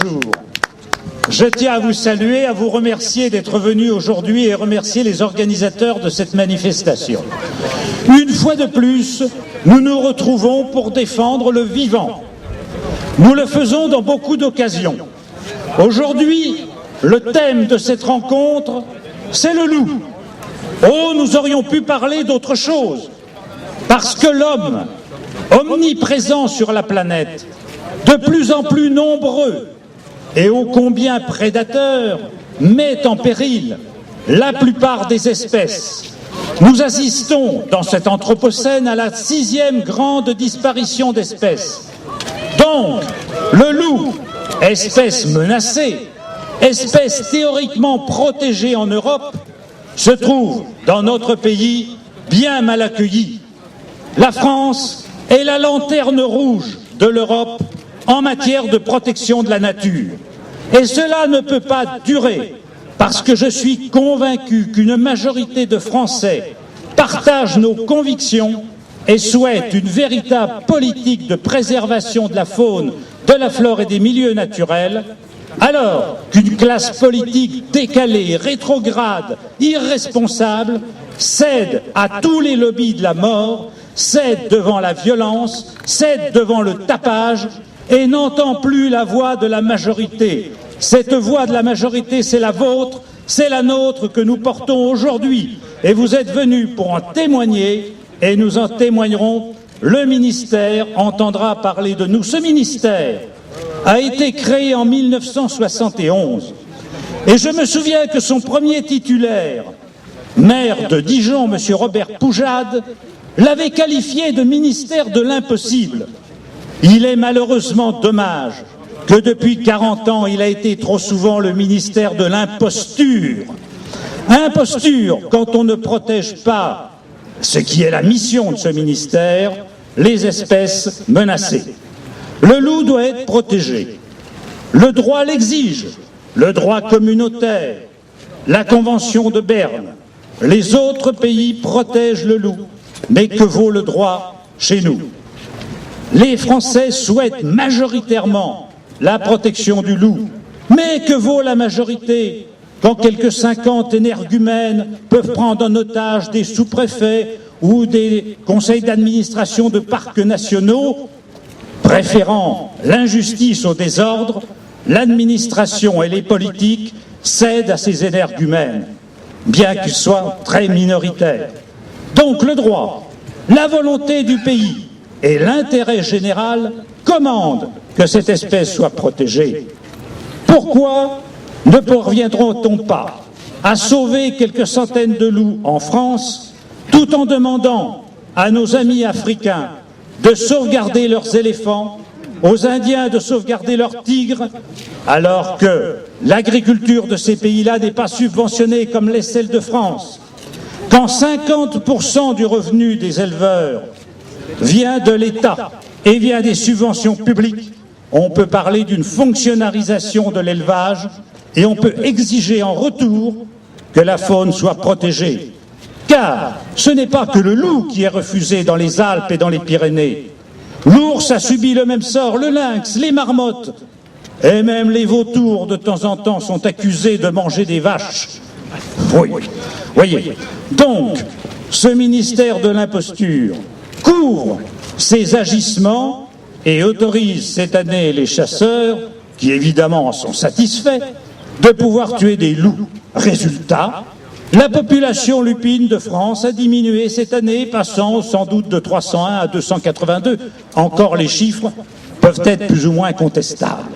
bonjour. Je tiens à vous saluer, à vous remercier d'être venus aujourd'hui et remercier les organisateurs de cette manifestation. Une fois de plus, nous nous retrouvons pour défendre le vivant. Nous le faisons dans beaucoup d'occasions. Aujourd'hui, le thème de cette rencontre, c'est le loup. Oh, nous aurions pu parler d'autre chose, parce que l'homme, omniprésent sur la planète, de plus en plus nombreux et ô combien prédateur, met en péril la plupart des espèces. Nous assistons dans cet anthropocène à la 6e grande disparition d'espèces. Donc, le loup, espèce menacée, espèce théoriquement protégée en Europe, se trouve dans notre pays bien mal accueilli. La France est la lanterne rouge de l'Europe en matière de protection de la nature. Et cela ne peut pas durer, parce que je suis convaincu qu'une majorité de Français partagent nos convictions et souhaitent une véritable politique de préservation de la faune, de la flore et des milieux naturels, alors qu'une classe politique décalée, rétrograde, irresponsable, cède à tous les lobbies de la mort, cède devant la violence, cède devant le tapage et n'entend plus la voix de la majorité. Cette voix de la majorité, c'est la vôtre, c'est la nôtre que nous portons aujourd'hui. Et vous êtes venus pour en témoigner, et nous en témoignerons. Le ministère entendra parler de nous. Ce ministère a été créé en 1971. Et je me souviens que son premier titulaire, maire de Dijon, M. Robert Poujade, l'avait qualifié de ministère de l'impossible. Il est malheureusement dommage que depuis 40 ans, il a été trop souvent le ministère de l'imposture. Imposture quand on ne protège pas ce qui est la mission de ce ministère, les espèces menacées. Le loup doit être protégé. Le droit l'exige, le droit communautaire, la Convention de Berne. Les autres pays protègent le loup, mais que vaut le droit chez nous? Les Français souhaitent majoritairement la protection du loup. Mais que vaut la majorité quand quelques 50 énergumènes peuvent prendre en otage des sous-préfets ou des conseils d'administration de parcs nationaux? Préférant l'injustice au désordre, l'administration et les politiques cèdent à ces énergumènes, bien qu'ils soient très minoritaires. Donc le droit, la volonté du pays et l'intérêt général commandent que cette espèce soit protégée. Pourquoi ne parviendront-on pas à sauver quelques centaines de loups en France, tout en demandant à nos amis africains de sauvegarder leurs éléphants, aux Indiens de sauvegarder leurs tigres, alors que l'agriculture de ces pays-là n'est pas subventionnée comme l'est celle de France, quand 50% du revenu des éleveurs vient de l'État et vient des subventions publiques, on peut parler d'une fonctionnalisation de l'élevage et on peut exiger en retour que la faune soit protégée. Car ce n'est pas que le loup qui est refusé dans les Alpes et dans les Pyrénées. L'ours a subi le même sort, le lynx, les marmottes et même les vautours de temps en temps sont accusés de manger des vaches. Oui, voyez. Donc, ce ministère de l'imposture couvre ces agissements et autorise cette année les chasseurs, qui évidemment en sont satisfaits, de pouvoir tuer des loups. Résultat, la population lupine de France a diminué cette année, passant sans doute de 301 à 282. Encore les chiffres peuvent être plus ou moins contestables.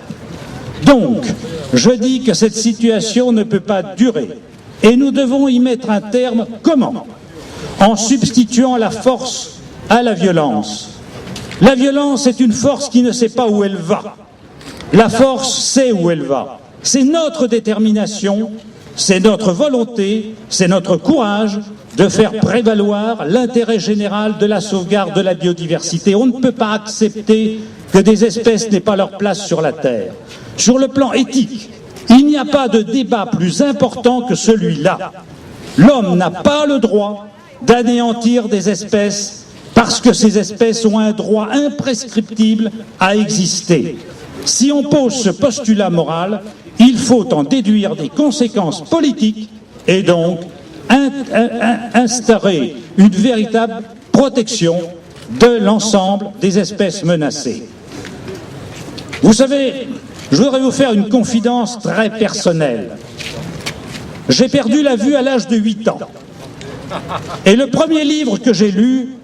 Donc, je dis que cette situation ne peut pas durer et nous devons y mettre un terme. Comment? En substituant la force à la violence. La violence est une force qui ne sait pas où elle va. La force sait où elle va. C'est notre détermination, c'est notre volonté, c'est notre courage de faire prévaloir l'intérêt général de la sauvegarde de la biodiversité. On ne peut pas accepter que des espèces n'aient pas leur place sur la Terre. Sur le plan éthique, il n'y a pas de débat plus important que celui-là. L'homme n'a pas le droit d'anéantir des espèces parce que ces espèces ont un droit imprescriptible à exister. Si on pose ce postulat moral, il faut en déduire des conséquences politiques et donc instaurer une véritable protection de l'ensemble des espèces menacées. Vous savez, je voudrais vous faire une confidence très personnelle. J'ai perdu la vue à l'âge de 8 ans. Et le premier livre que j'ai lu,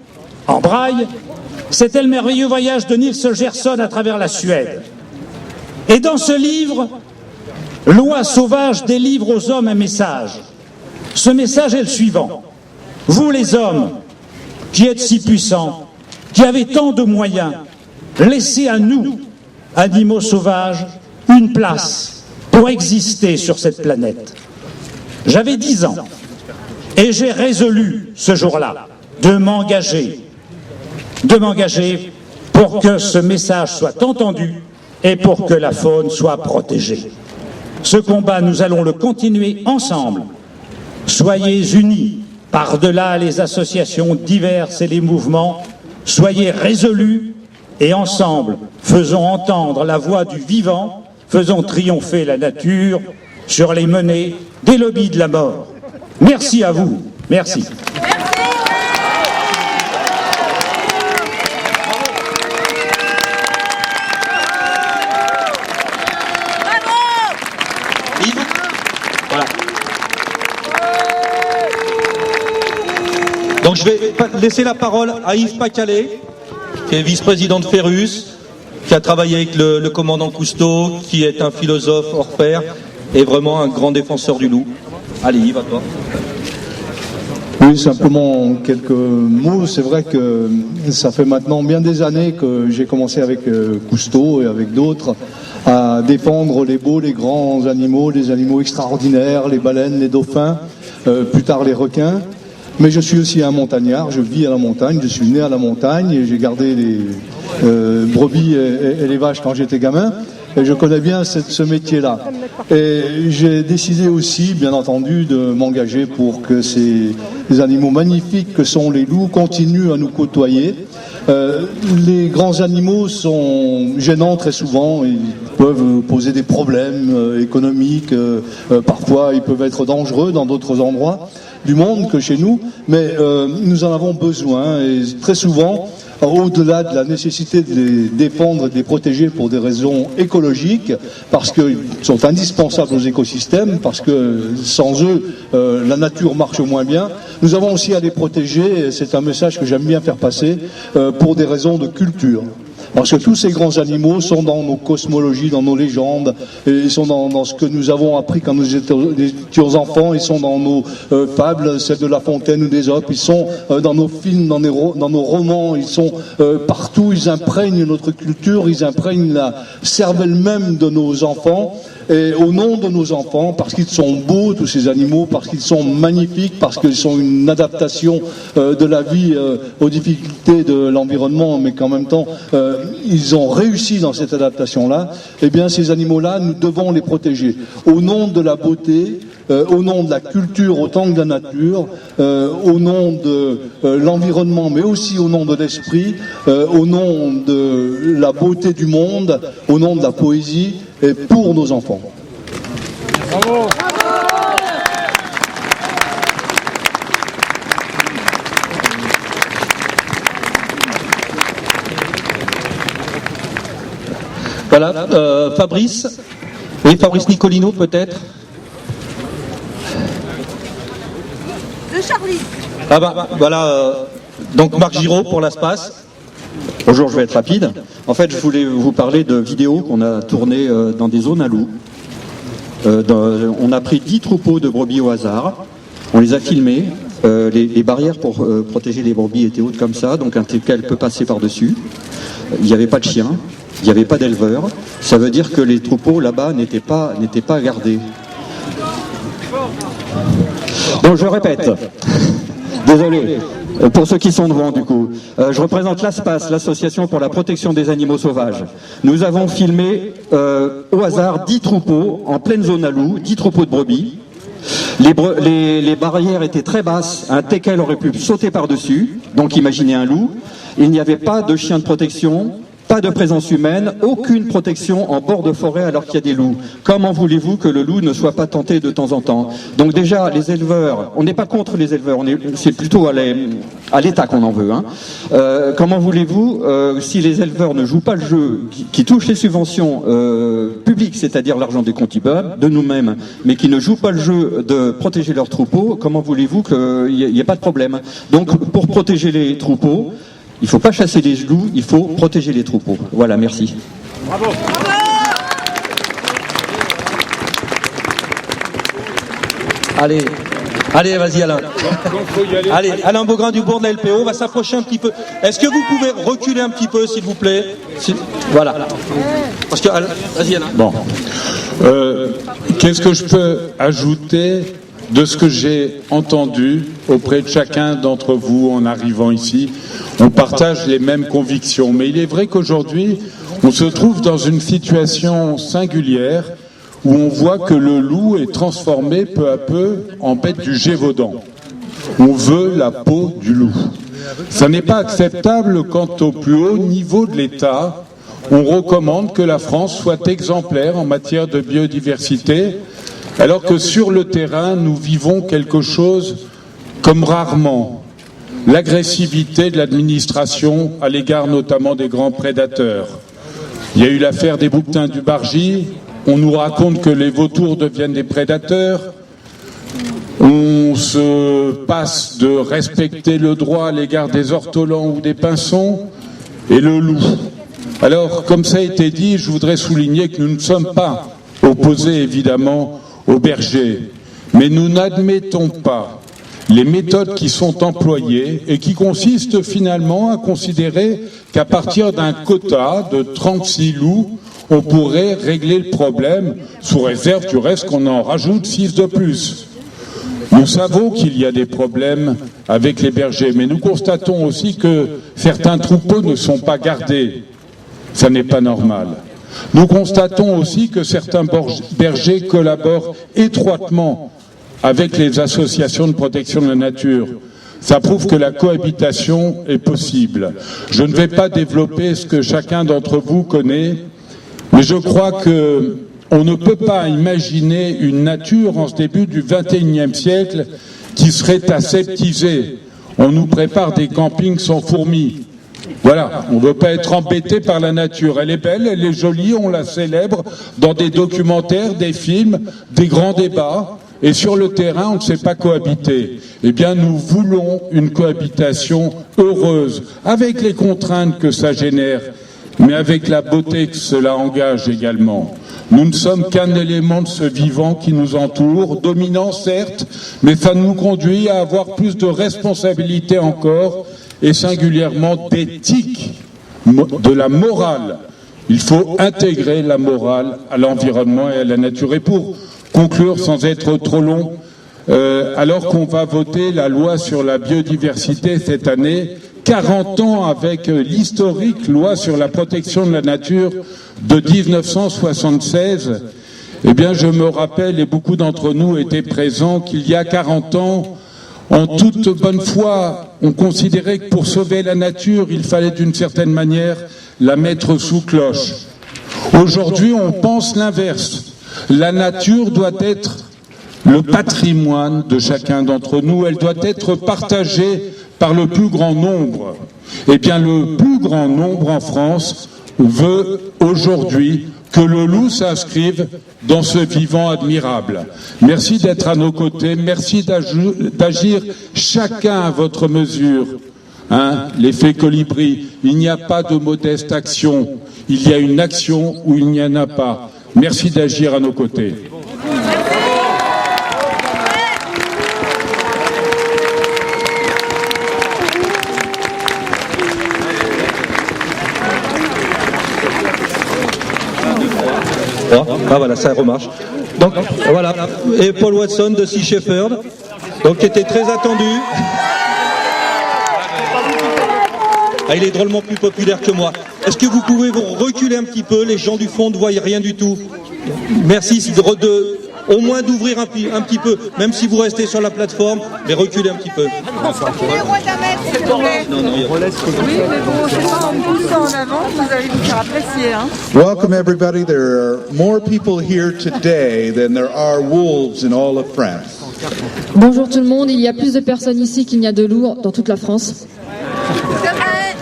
en braille, c'était Le merveilleux voyage de Nils Holgersson à travers la Suède. Et dans ce livre, Loi sauvage délivre aux hommes un message. Ce message est le suivant. Vous les hommes, qui êtes si puissants, qui avez tant de moyens, laissez à nous, animaux sauvages, une place pour exister sur cette planète. J'avais 10 ans et j'ai résolu ce jour-là de m'engager pour que ce message soit entendu et pour que la faune soit protégée. Ce combat, nous allons le continuer ensemble. Soyez unis par-delà les associations diverses et les mouvements, soyez résolus et ensemble, faisons entendre la voix du vivant, faisons triompher la nature sur les menées des lobbies de la mort. Merci à vous. Merci. Voilà. Donc je vais laisser la parole à Yves Pacalet, qui est vice-président de Ferrus, qui a travaillé avec le commandant Cousteau, qui est un philosophe hors pair et vraiment un grand défenseur du loup. Allez Yves, à toi. Oui, simplement quelques mots. C'est vrai que ça fait maintenant bien des années que j'ai commencé avec Cousteau et avec d'autres à défendre les beaux, les grands animaux, les animaux extraordinaires, les baleines, les dauphins, plus tard les requins. Mais je suis aussi un montagnard, je vis à la montagne, je suis né à la montagne et j'ai gardé les brebis et les vaches quand j'étais gamin. Et je connais bien ce métier-là. Et j'ai décidé aussi, bien entendu, de m'engager pour que ces animaux magnifiques que sont les loups continuent à nous côtoyer. Les grands animaux sont gênants très souvent, ils peuvent poser des problèmes économiques, parfois ils peuvent être dangereux dans d'autres endroits du monde que chez nous, mais nous en avons besoin et très souvent, au-delà de la nécessité de les défendre et de les protéger pour des raisons écologiques, parce qu'ils sont indispensables aux écosystèmes, parce que sans eux, la nature marche moins bien, nous avons aussi à les protéger, et c'est un message que j'aime bien faire passer, pour des raisons de culture. Parce que tous ces grands animaux sont dans nos cosmologies, dans nos légendes, et ils sont dans ce que nous avons appris quand nous étions enfants, ils sont dans nos fables, celles de La Fontaine ou d'Ésope, ils sont dans nos films, dans nos romans, ils sont partout, ils imprègnent notre culture, ils imprègnent la cervelle même de nos enfants. Et au nom de nos enfants, parce qu'ils sont beaux, tous ces animaux, parce qu'ils sont magnifiques, parce qu'ils sont une adaptation de la vie aux difficultés de l'environnement, mais qu'en même temps, ils ont réussi dans cette adaptation-là, eh bien ces animaux-là, nous devons les protéger. Au nom de la beauté, au nom de la culture autant que de la nature, au nom de l'environnement, mais aussi au nom de l'esprit, au nom de la beauté du monde, au nom de la poésie, et pour nos enfants. Bravo. Voilà, Fabrice. Oui, Fabrice Nicolino peut-être. De Charlie. Ah bah voilà, donc Marc Giraud pour l'Aspace. Bonjour, je vais être rapide. En fait, je voulais vous parler de vidéos qu'on a tournées dans des zones à loups. On a pris 10 troupeaux de brebis au hasard, on les a filmés. Les barrières pour protéger les brebis étaient hautes comme ça, donc un TKL peut passer par-dessus. Il n'y avait pas de chiens, il n'y avait pas d'éleveurs. Ça veut dire que les troupeaux là-bas n'étaient pas gardés. Donc je répète, désolé. Pour ceux qui sont devant, du coup, je représente l'ASPAS, l'Association pour la protection des animaux sauvages. Nous avons filmé au hasard 10 troupeaux en pleine zone à loups, 10 troupeaux de brebis. Les barrières étaient très basses, un teckel aurait pu sauter par-dessus, donc imaginez un loup. Il n'y avait pas de chien de protection, pas de présence humaine, aucune protection en bord de forêt alors qu'il y a des loups. Comment voulez-vous que le loup ne soit pas tenté de temps en temps? Donc déjà, les éleveurs, on n'est pas contre les éleveurs, c'est plutôt à l'État qu'on en veut. Hein. Comment voulez-vous, si les éleveurs ne jouent pas le jeu, qui touchent les subventions publiques, c'est-à-dire l'argent des contribuables, de nous-mêmes, mais qui ne jouent pas le jeu de protéger leurs troupeaux, comment voulez-vous qu'il n'y ait pas de problème? Donc pour protéger les troupeaux, il ne faut pas chasser les loups, il faut protéger les troupeaux. Voilà, merci. Bravo. Allez, vas-y Alain. Allez, Alain Beaugrain du bourg de la LPO, on va s'approcher un petit peu. Est-ce que vous pouvez reculer un petit peu, s'il vous plaît? Voilà. Parce que, vas-y Alain. Bon. Qu'est-ce que je peux ajouter de ce que j'ai entendu auprès de chacun d'entre vous en arrivant ici? On partage les mêmes convictions, mais il est vrai qu'aujourd'hui, on se trouve dans une situation singulière où on voit que le loup est transformé peu à peu en bête du Gévaudan. On veut la peau du loup. Ça n'est pas acceptable quand au plus haut niveau de l'État, on recommande que la France soit exemplaire en matière de biodiversité, alors que sur le terrain, nous vivons quelque chose comme rarement. L'agressivité de l'administration à l'égard notamment des grands prédateurs. Il y a eu l'affaire des bouquetins du Bargy. On nous raconte que les vautours deviennent des prédateurs. On se passe de respecter le droit à l'égard des ortolans ou des pinsons et le loup. Alors, comme ça a été dit, je voudrais souligner que nous ne sommes pas opposés évidemment aux bergers, mais nous n'admettons pas les méthodes qui sont employées et qui consistent finalement à considérer qu'à partir d'un quota de 36 loups, on pourrait régler le problème, sous réserve du reste qu'on en rajoute 6 de plus. Nous savons qu'il y a des problèmes avec les bergers, mais nous constatons aussi que certains troupeaux ne sont pas gardés. Ça n'est pas normal. Nous constatons aussi que certains bergers collaborent étroitement avec les associations de protection de la nature. Ça prouve que la cohabitation est possible. Je ne vais pas développer ce que chacun d'entre vous connaît, mais je crois que on ne peut pas imaginer une nature en ce début du XXIe siècle qui serait aseptisée. On nous prépare des campings sans fourmis. Voilà, on ne veut pas être embêté par la nature. Elle est belle, elle est jolie, on la célèbre dans des documentaires, des films, des grands débats. Et sur le terrain, on ne sait pas cohabiter. Eh bien, nous voulons une cohabitation heureuse, avec les contraintes que ça génère, mais avec la beauté que cela engage également. Nous ne sommes qu'un élément de ce vivant qui nous entoure, dominant certes, mais ça nous conduit à avoir plus de responsabilité encore, et singulièrement d'éthique, de la morale. Il faut intégrer la morale à l'environnement et à la nature. Et pour conclure, sans être trop long, alors qu'on va voter la loi sur la biodiversité cette année, 40 ans avec l'historique loi sur la protection de la nature de 1976, eh bien je me rappelle, et beaucoup d'entre nous étaient présents, qu'il y a 40 ans, en toute bonne foi, on considérait que pour sauver la nature, il fallait d'une certaine manière la mettre sous cloche. Aujourd'hui, on pense l'inverse. La nature doit être le patrimoine de chacun d'entre nous, elle doit être partagée par le plus grand nombre. Eh bien, le plus grand nombre en France veut aujourd'hui que le loup s'inscrive dans ce vivant admirable. Merci d'être à nos côtés, merci d'agir chacun à votre mesure. L'effet colibri, il n'y a pas de modeste action, il y a une action où il n'y en a pas. Merci d'agir à nos côtés. Ah voilà, ça remarche. Donc voilà, et Paul Watson de Sea Shepherd, donc qui était très attendu. Ah, il est drôlement plus populaire que moi. Est-ce que vous pouvez vous reculer un petit peu? Les gens du fond ne voient rien du tout. Merci au moins d'ouvrir un petit peu, même si vous restez sur la plateforme, mais reculez un petit peu. Reculez moins d'un mètre, s'il vous plaît. Non, non, il y a... Oui, mais bon, c'est pas en poussant en avant, vous allez vous faire apprécier. Hein. Welcome, everybody. There are more people here today than there are wolves in all of France. Bonjour tout le monde, il y a plus de personnes ici qu'il n'y a de loups dans toute la France. C'est vrai.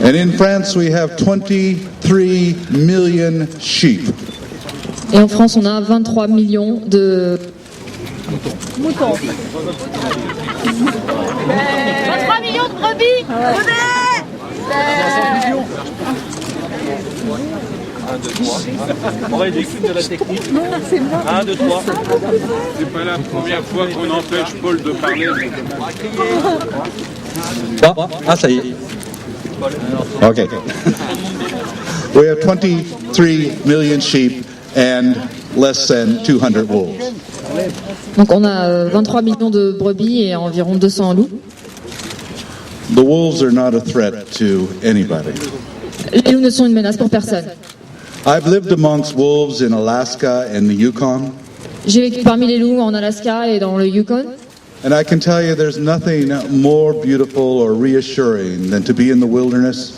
And in France, we have 23 million sheep. Et en France, on a 23 millions de Moutons. 23 millions de brebis. On va éduquer de la technique. 1, 2, 3. C'est pas la première fois qu'on empêche Paul de parler. Ah, ça y est. Okay. We have 23 million sheep and less than 200 wolves. Donc on a 23 millions de brebis et environ 200 loups. The wolves are not a threat to anybody. Les loups ne sont une menace pour personne. I've lived amongst wolves in Alaska and the Yukon, J'ai vécu parmi les loups en Alaska et dans le Yukon. and I can tell you there's nothing more beautiful or reassuring than to be in the wilderness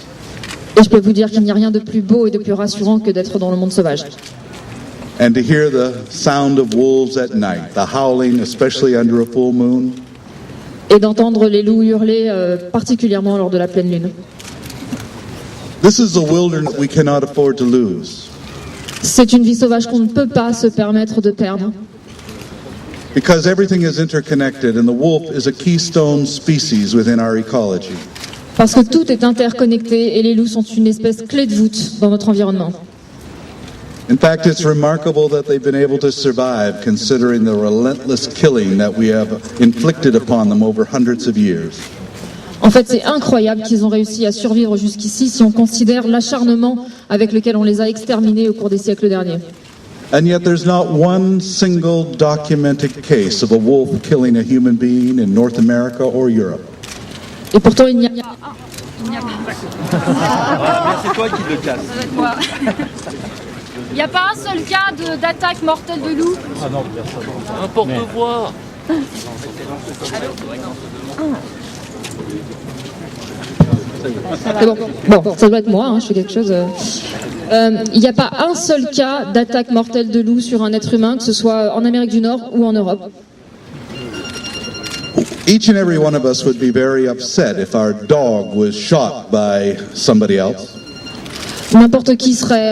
Et je peux vous dire qu'il n'y a rien de plus beau et de plus rassurant que d'être dans le monde sauvage. and to hear the sound of wolves at night, the howling, especially under a full moon. Et d'entendre les loups hurler, particulièrement lors de la pleine lune. This is the wilderness we cannot afford to lose, C'est une vie sauvage qu'on ne peut pas se permettre de perdre. because everything is interconnected and the wolf is a keystone species within our ecology. Parce que tout est interconnecté et les loups sont une espèce clé de voûte dans notre environnement. In fact, it's remarkable that they've been able to survive considering the relentless killing that we have inflicted upon them over hundreds of years. En fait, c'est incroyable qu'ils ont réussi à survivre jusqu'ici si on considère l'acharnement avec lequel on les a exterminés au cours des siècles derniers. And yet there's not one single documented case of a wolf killing a human being in North America or Europe. Et pourtant, il n'y a C'est toi qui le casse. Il n'y a pas un seul cas d'attaque mortelle de loup. Un porte-voix. C'est bon. Bon, ça doit être moi, je fais quelque chose. Il n'y a pas un seul cas d'attaque mortelle de loup sur un être humain, que ce soit en Amérique du Nord ou en Europe. Each and every one of us would be very upset if our dog was shot by somebody else. N'importe qui serait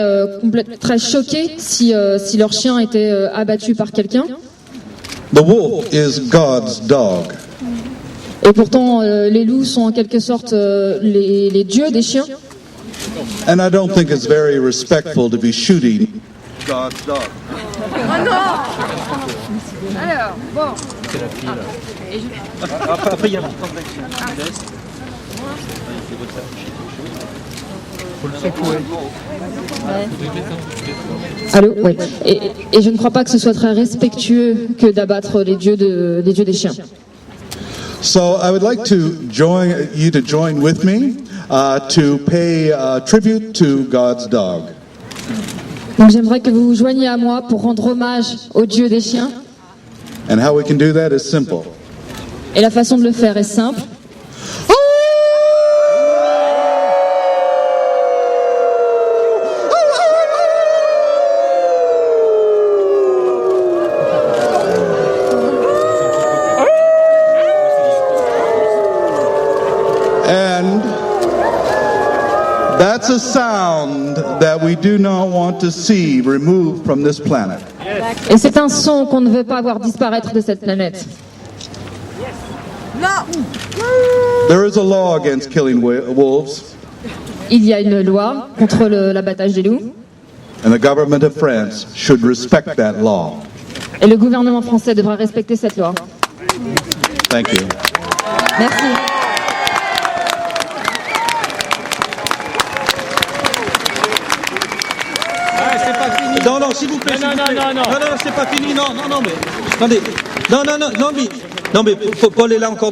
très choqué si leur chien était abattu par quelqu'un. The wolf is God's dog. Et pourtant, les loups sont en quelque sorte les dieux des chiens. And I don't think it's very respectful to be shooting God's dog. Alors, bon. Après, il y a Allô, ouais. Et je ne crois pas que ce soit très respectueux que d'abattre les dieux des chiens. So I would like to join with me to pay tribute to God's dog. Donc j'aimerais que vous vous joigniez à moi pour rendre hommage au dieu des chiens. And how we can do that is simple. Et la façon de le faire est simple. And that's a sound that we do not want to see removed from this planet. Et c'est un son qu'on ne veut pas voir disparaître de cette planète. Non. There is a law against killing wolves, Il y a une loi contre l'abattage des loups. and the government of France should respect that law. Et le gouvernement français devra respecter cette loi. Thank you. Merci. Non, non, s'il vous plaît. Non, c'est pas fini. Non, mais attendez. Non, mais Paul est là encore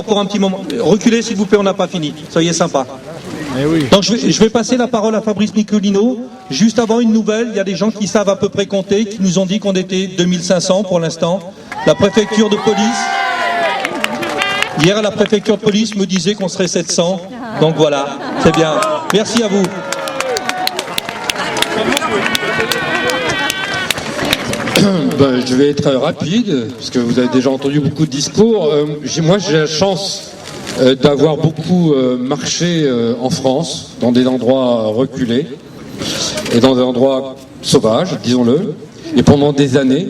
pour un petit moment. Reculez, s'il vous plaît, on n'a pas fini. Soyez sympa. Donc je vais passer la parole à Fabrice Nicolino juste avant une nouvelle, il y a des gens qui savent à peu près compter, qui nous ont dit qu'on était 2500 pour l'instant. La préfecture de police, hier la préfecture de police me disait qu'on serait 700. Donc voilà, c'est bien. Merci à vous. Je vais être rapide, parce que vous avez déjà entendu beaucoup de discours. Moi, j'ai la chance d'avoir beaucoup marché en France, dans des endroits reculés, et dans des endroits sauvages, disons-le, et pendant des années.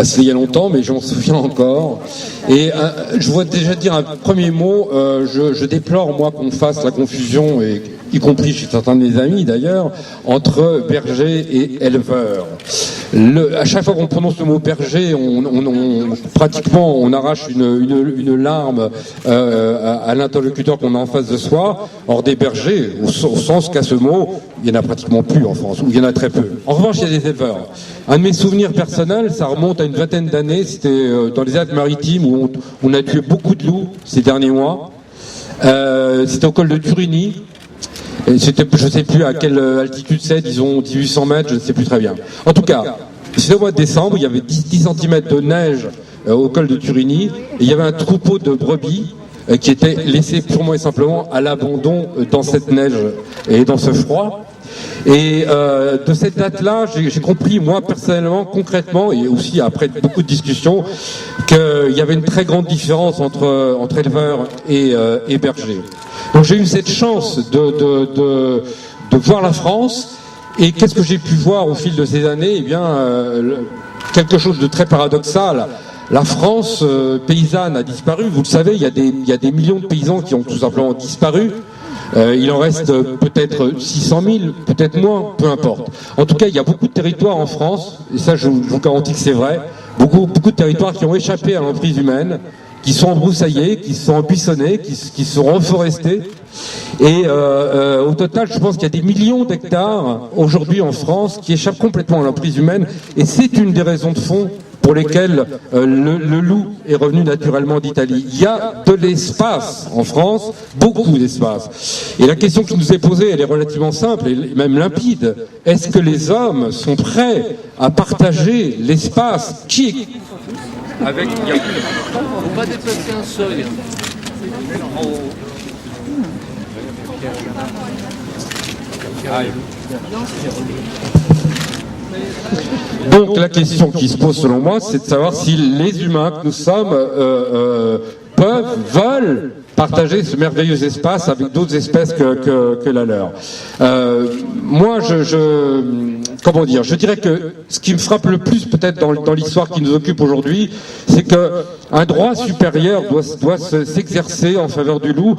C'était il y a longtemps, mais je m'en souviens encore. Et je voudrais déjà dire un premier mot. Je déplore, moi, qu'on fasse la confusion, et y compris chez certains de mes amis d'ailleurs, entre berger et éleveur. À chaque fois qu'on prononce le mot berger, pratiquement on arrache une larme à l'interlocuteur qu'on a en face de soi. Or des bergers, au sens qu'a ce mot, il y en a pratiquement plus en France, ou il y en a très peu. En revanche, il y a des éleveurs. Un de mes souvenirs personnels, ça remonte à une vingtaine d'années, c'était dans les Alpes-Maritimes où on a tué beaucoup de loups ces derniers mois. C'était au col de Turini. Et c'était, je ne sais plus à quelle altitude c'est, disons 1800 mètres, je ne sais plus très bien. En tout cas, c'était au mois de décembre, il y avait 10 cm de neige au col de Turini, et il y avait un troupeau de brebis qui était laissé purement et simplement à l'abandon dans cette neige et dans ce froid. Et de cette date-là, j'ai compris, moi, personnellement, concrètement, et aussi après beaucoup de discussions, qu'il y avait une très grande différence entre éleveurs et bergers. Donc j'ai eu cette chance de voir la France, et qu'est-ce que j'ai pu voir au fil de ces années? Eh bien, quelque chose de très paradoxal. La France paysanne a disparu, vous le savez, il y a des millions de paysans qui ont tout simplement disparu. Il en reste peut-être 600 000, peut-être moins, peu importe. En tout cas, il y a beaucoup de territoires en France, et ça je vous garantis que c'est vrai, beaucoup de territoires qui ont échappé à l'emprise humaine, qui sont embroussaillés, qui sont embuissonnés, qui sont reforestés. Et au total, je pense qu'il y a des millions d'hectares aujourd'hui en France qui échappent complètement à l'emprise humaine, et c'est une des raisons de fond pour lesquels le loup est revenu naturellement d'Italie. Il y a de l'espace en France, beaucoup d'espace. Et la question qui nous est posée, elle est relativement simple et même limpide. Est-ce que les hommes sont prêts à partager l'espace qui avec... Il ne faut pas dépasser un seuil. Donc la question qui se pose selon moi, c'est de savoir si les humains que nous sommes veulent partager ce merveilleux espace avec d'autres espèces que la leur. Moi, comment dire, je dirais que ce qui me frappe le plus peut-être dans l'histoire qui nous occupe aujourd'hui, c'est qu'un droit supérieur doit s'exercer en faveur du loup.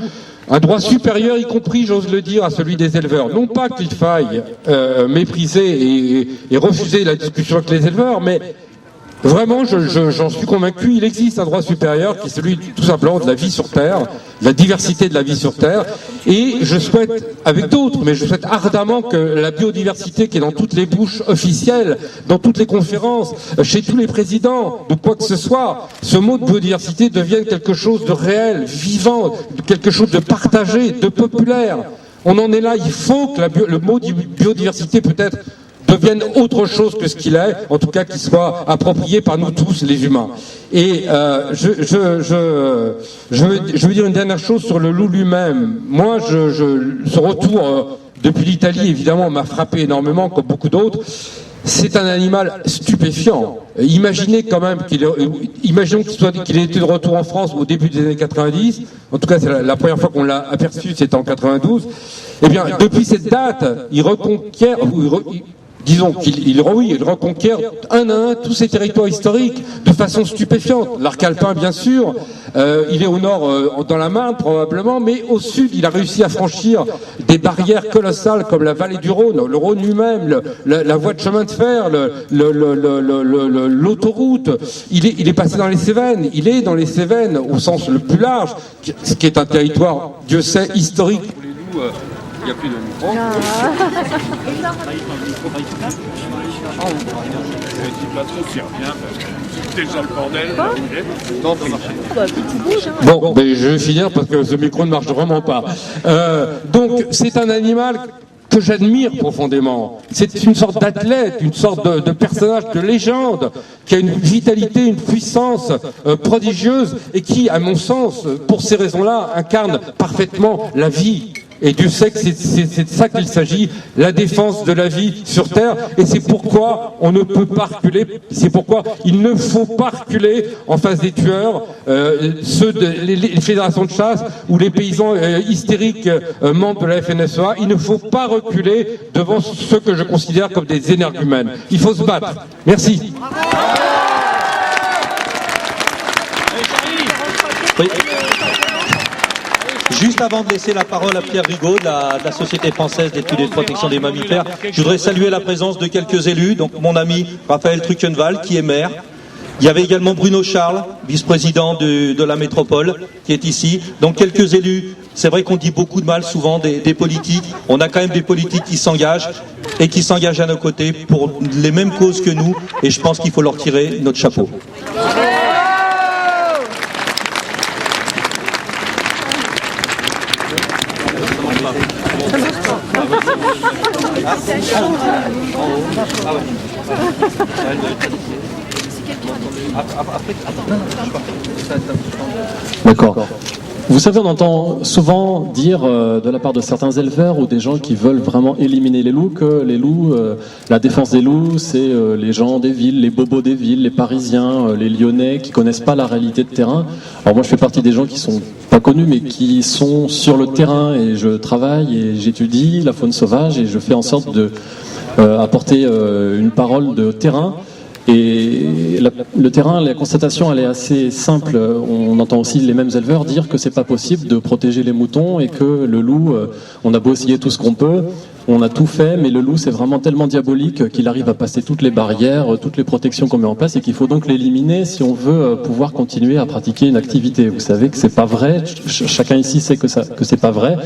Un droit supérieur, y compris, j'ose le dire, à celui des éleveurs. Non pas qu'il faille mépriser et refuser la discussion avec les éleveurs, mais vraiment, j'en suis convaincu, il existe un droit supérieur qui est celui tout simplement de la vie sur Terre, de la diversité de la vie sur Terre. Et je souhaite, avec d'autres, mais je souhaite ardemment que la biodiversité qui est dans toutes les bouches officielles, dans toutes les conférences, chez tous les présidents, de quoi que ce soit, ce mot de biodiversité devienne quelque chose de réel, vivant, quelque chose de partagé, de populaire. On en est là, il faut que le mot biodiversité peut-être devienne autre chose que ce qu'il est, en tout cas qu'il soit approprié par nous tous les humains. Et je veux dire une dernière chose sur le loup lui-même. Moi, ce retour depuis l'Italie, évidemment, m'a frappé énormément, comme beaucoup d'autres. C'est un animal stupéfiant. Imaginez quand même imaginons qu'il ait été de retour en France au début des années 90. En tout cas, c'est la première fois qu'on l'a aperçu, c'était en 92. Eh bien, depuis cette date, il reconquiert, disons qu'il reconquiert un à un tous ces territoires historiques de façon stupéfiante. L'arc alpin, bien sûr, il est au nord dans la Marne probablement, mais au sud, il a réussi à franchir des barrières colossales comme la vallée du Rhône, le Rhône lui-même, la voie de chemin de fer, l'autoroute. Il est passé dans les Cévennes, il est dans les Cévennes au sens le plus large, ce qui est un territoire, Dieu sait, historique. Il n'y a plus de micro. Bon, ben, je vais finir parce que ce micro ne marche vraiment pas. Donc, c'est un animal que j'admire profondément. C'est une sorte d'athlète, une sorte de personnage de légende, qui a une vitalité, une puissance prodigieuse, et qui, à mon sens, pour ces raisons-là, incarne parfaitement la vie. Et Dieu sait que c'est de ça qu'il s'agit, la défense de la vie sur Terre. Et c'est pourquoi on ne peut pas reculer, c'est pourquoi il ne faut pas reculer en face des tueurs, les fédérations de chasse ou les paysans hystériques membres de la FNSEA. Il ne faut pas reculer devant ceux que je considère comme des énergumènes. Il faut se battre. Merci. Oui. Juste avant de laisser la parole à Pierre Rigaud de la Société française d'études et de protection des mammifères, je voudrais saluer la présence de quelques élus, donc mon ami Raphaël Truckenwald qui est maire. Il y avait également Bruno Charles, vice-président de la métropole, qui est ici. Donc quelques élus. C'est vrai qu'on dit beaucoup de mal souvent des politiques. On a quand même des politiques qui s'engagent et qui s'engagent à nos côtés pour les mêmes causes que nous. Et je pense qu'il faut leur tirer notre chapeau. D'accord. Vous savez, on entend souvent dire de la part de certains éleveurs ou des gens qui veulent vraiment éliminer les loups que les loups, la défense des loups, c'est les gens des villes, les bobos des villes, les Parisiens, les Lyonnais qui connaissent pas la réalité de terrain. Alors moi, je fais partie des gens qui sont pas connus, mais qui sont sur le terrain et je travaille et j'étudie la faune sauvage et je fais en sorte de apporter une parole de terrain. Et le terrain, la constatation, elle est assez simple. On entend aussi les mêmes éleveurs dire que c'est pas possible de protéger les moutons et que le loup, on a beau essayer tout ce qu'on peut, on a tout fait, mais le loup c'est vraiment tellement diabolique qu'il arrive à passer toutes les barrières, toutes les protections qu'on met en place et qu'il faut donc l'éliminer si on veut pouvoir continuer à pratiquer une activité. Vous savez que c'est pas vrai. Chacun ici sait que c'est pas vrai.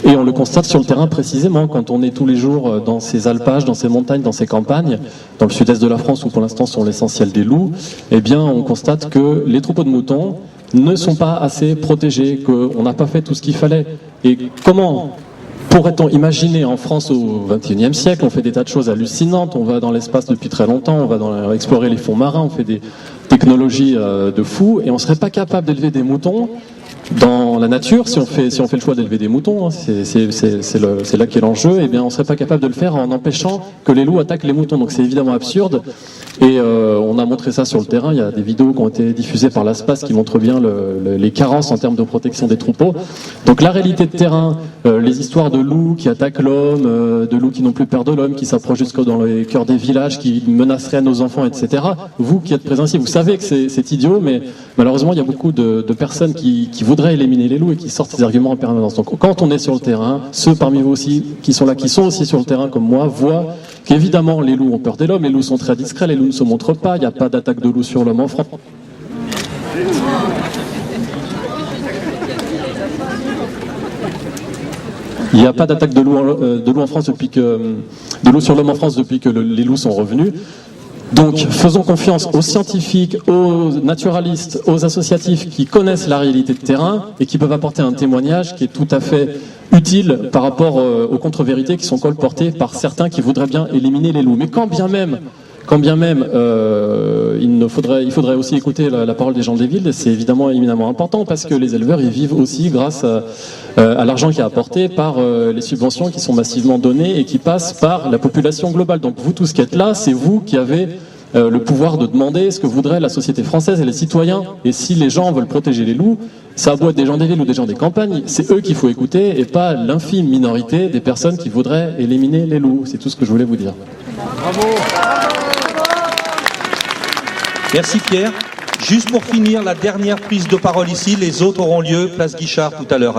Et on le constate sur le terrain précisément quand on est tous les jours dans ces alpages, dans ces montagnes, dans ces campagnes, dans le sud-est de la France où pour l'instant sont l'essentiel des loups. Eh bien, on constate que les troupeaux de moutons ne sont pas assez protégés, qu'on n'a pas fait tout ce qu'il fallait. Et comment pourrait-on imaginer en France au XXIe siècle, on fait des tas de choses hallucinantes, on va dans l'espace depuis très longtemps, on va explorer les fonds marins, on fait des technologies de fous, et on ne serait pas capable d'élever des moutons dans la nature, si on fait le choix d'élever des moutons, hein, c'est là qu'est l'enjeu, eh bien on ne serait pas capable de le faire en empêchant que les loups attaquent les moutons. Donc c'est évidemment absurde. Et on a montré ça sur le terrain. Il y a des vidéos qui ont été diffusées par l'ASPAS qui montrent bien les carences en termes de protection des troupeaux. Donc la réalité de terrain, les histoires de loups qui attaquent l'homme, de loups qui n'ont plus peur de l'homme, qui s'approchent jusque dans les cœurs des villages, qui menaceraient nos enfants, etc. Vous qui êtes présents ici, vous savez que c'est idiot, mais malheureusement il y a beaucoup de personnes qui voudraient éliminer les loups et qui sortent ces arguments en permanence. Donc quand on est sur le terrain, ceux parmi vous aussi qui sont là, qui sont aussi sur le terrain comme moi, voient qu'évidemment les loups ont peur de l'homme, les loups sont très discrets, les loups ne se montrent pas, il n'y a pas d'attaque de loup sur l'homme en France. Il n'y a pas d'attaque de loup en France de loup sur l'homme en France depuis que les loups sont revenus. Donc faisons confiance aux scientifiques, aux naturalistes, aux associatifs qui connaissent la réalité de terrain et qui peuvent apporter un témoignage qui est tout à fait utile par rapport aux contre-vérités qui sont colportées par certains qui voudraient bien éliminer les loups. Mais quand bien même il faudrait aussi écouter la parole des gens des villes, c'est évidemment éminemment important parce que les éleveurs ils vivent aussi grâce à l'argent qui est apporté par les subventions qui sont massivement données et qui passent par la population globale. Donc vous tous qui êtes là, c'est vous qui avez le pouvoir de demander ce que voudrait la société française et les citoyens. Et si les gens veulent protéger les loups, ça a beau être des gens des villes ou des gens des campagnes, c'est eux qu'il faut écouter et pas l'infime minorité des personnes qui voudraient éliminer les loups. C'est tout ce que je voulais vous dire. Bravo. Merci Pierre. Juste pour finir, la dernière prise de parole ici, les autres auront lieu place Guichard tout à l'heure,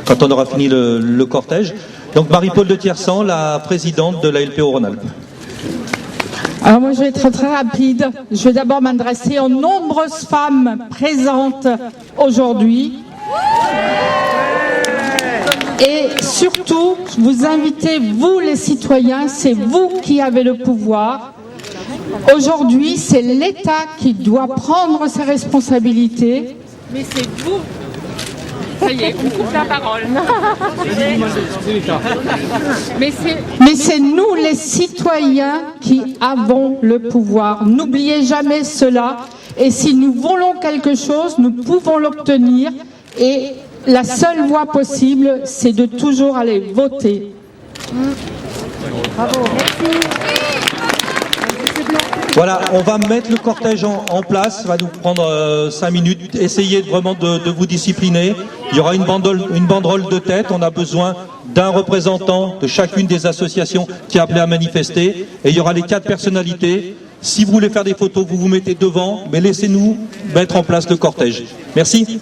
quand on aura fini le cortège. Donc Marie-Paule de Tiersan, la présidente de la LPO Rhône-Alpes. Alors moi je vais être très rapide. Je vais d'abord m'adresser aux nombreuses femmes présentes aujourd'hui. Et surtout, vous invitez, vous les citoyens, c'est vous qui avez le pouvoir. Aujourd'hui, c'est l'État qui doit prendre ses responsabilités. Mais c'est vous. Ça y est, on coupe la parole. Mais c'est nous les citoyens qui avons le pouvoir. N'oubliez jamais cela. Et si nous voulons quelque chose, nous pouvons l'obtenir. Et la seule voie possible, c'est de toujours aller voter. Bravo. Merci. Voilà, on va mettre le cortège en place, ça va nous prendre 5 minutes. Essayez vraiment de vous discipliner. Il y aura une banderole de tête, on a besoin d'un représentant de chacune des associations qui est appelé à manifester. Et il y aura les 4 personnalités. Si vous voulez faire des photos, vous vous mettez devant, mais laissez-nous mettre en place le cortège. Merci.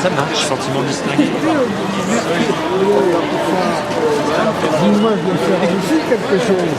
Ça marche, sentiment distingué. Dis-moi, je vais faire ici quelque chose.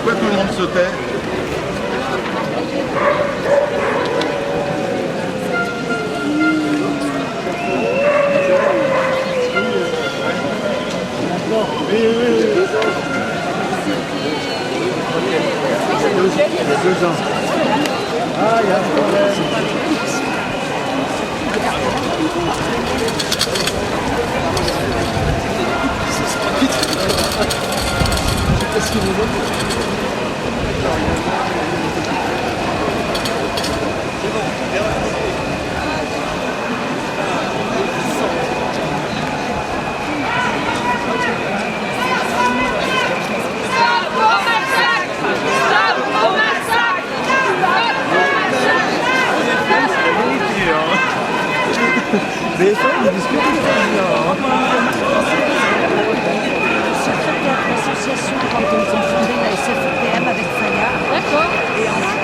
Pourquoi tout le monde se tait? Ah, il y a un problème. Stop BFM, ils discutent. Secrétaire de l'association quand ils ont fondé la SFPM avec Fayard. D'accord. Et en